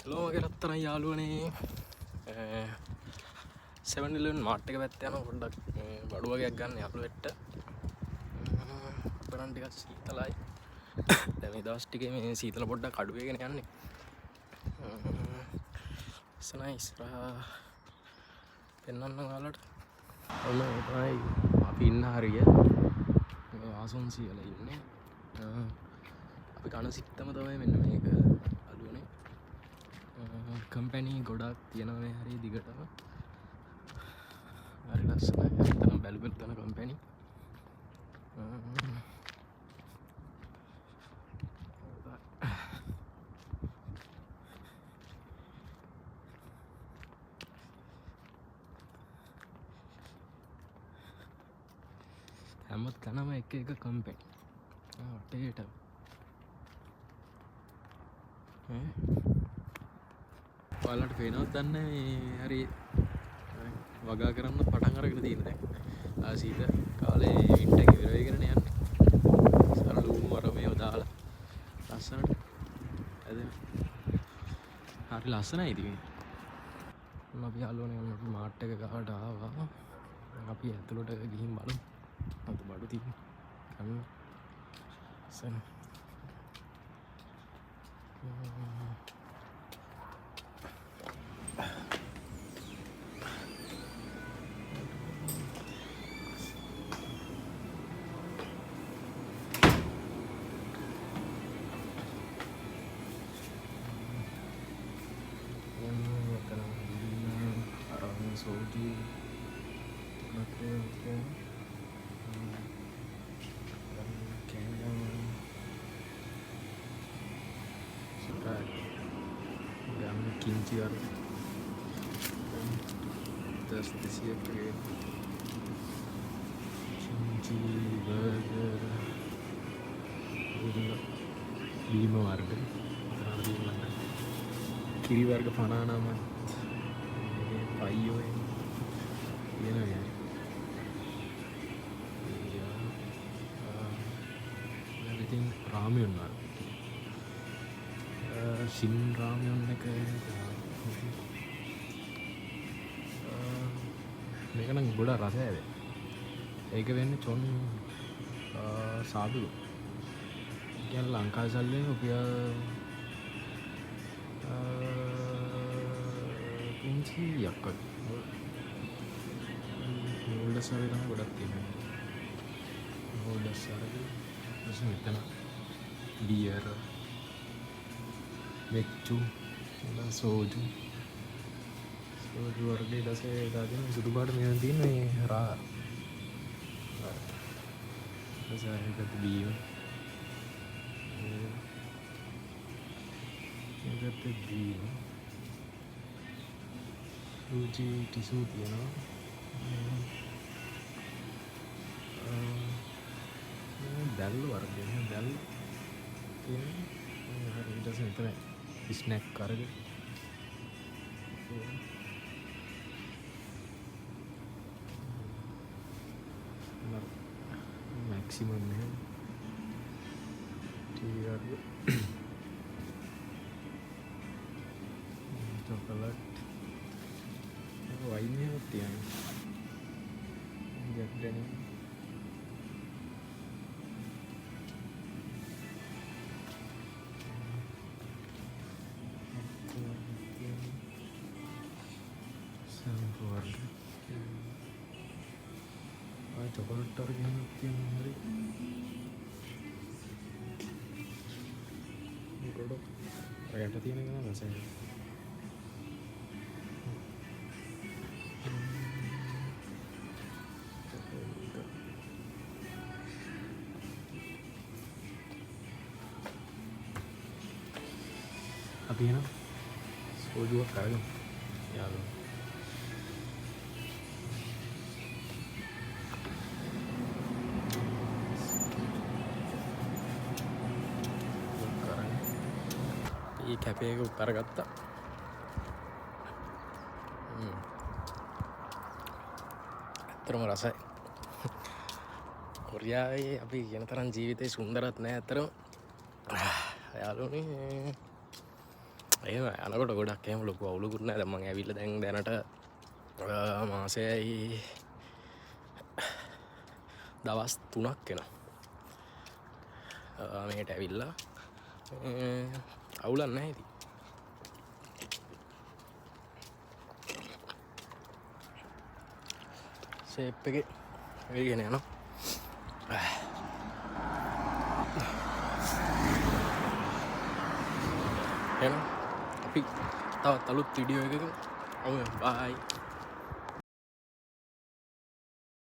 Hello මගේ රත්තරන් යාළුවනේ 7-Eleven මාට් එක පැත්තේ යනවා පොඩ්ඩක් බඩු වගේක් ගන්න යාළුවෙක්ට අපරන් ටිකක් සීතලයි දැන් මේ දවස් ටිකේ මේ සීතල පොඩ්ඩක් අඩු වෙගෙන යන්නේ සනයි ඉස්සරහා පෙන්නන්න ඔයාලට ඔන්න තමයි අපි ඉන්න හරිය මේ ආසොන්සි වල ඉන්නේ අපි කන සිත්තම තමයි මෙන්න මේක අලුවනේ කම්පැනි ගොඩක් තියෙනවා මේ හරිය දිගටම හරි ලස්සනයි එතන බැලුවොත් තන කම්පැනි හැම තැනම එක එක කම්පැනි වටේට ඔයාලට පේනවද දන්නේ මේ හරි වගා කරන්න පටන් අරගෙන තියෙන දැන් ආසීත කාලේ වින්ටර් එක ඉවර වෙගෙන යන්නේ සරල ලුණු වර මේව දාලා ලස්සනට හැදෙන හරි ලස්සනයි ඉතින් අපි යාළුවනේ අපි මාට් එක ගාවට ආවා අපි ඇතුළට ගිහින් බලමු අද බඩු තියෙන ගන්න සන soju pakai suka gambar kimchi warna terus disiapkan kimchi burger lima warga kiri warga panana mah payo ini ya everything ramen lah shin ramen එක මේක නම් ගොඩක් රසයි ඒක වෙන්නේ චොන් සාදු කියන්නේ ලංකාවේ සල්ලියෙන් රුපියල් 300ක් වගේ නූඩල්ස් වගේ තමයි ගොඩක් තියෙන්නේ නූඩල්ස් වගේ ඊට මෙතන බියර් මෙච්චු සෝජු වර්ගයේ ඊටසේ දාගෙන සුදු පාට මෙහෙම තියෙන මේ රා ඊටසේකට බියර් ඒකට බියර් සූජි ටිසු තියෙනවා දැල් වර්ගය දැල් තියෙනවා හරි ඊට පස්සේ මෙතන ස්නැක් කරගෙන මැක්සිමම් එක ටී වර්ග චොකලට් වයින් එකක් තියෙනවා ජැක් ඩැනියල් සම්පූර්ණ වර්ග චොකලට් වර්ග එකක් තියෙනවා හරි මේක කොට රයට තියෙන එක නම් රසයි අපි එන සෝජුවක් කරගමු යාළුවා මේ කැපේ එක උත්තර ගත්තා ඇත්තටම රසයි කොරියාවේ අපි කියන තරම් ජීවිතේ සුන්දරත් නෑ ඇත්තටම යාළුවනේ ඒ යනකොට ගොඩක් එහෙම ලොකු අවුලකුත් නැහැ. දැන් මම ඇවිල්ලා දැන් දැනට මාසෙයි දවස් 3ක් වෙනවා මේකට ඇවිල්ලා. අවුලක් නැහැ ඉතින්. ෂේප් එකේ වෙගෙන යනවා. එහෙනම් අපි තවත් අලුත් වීඩියෝ එකකින් බයි.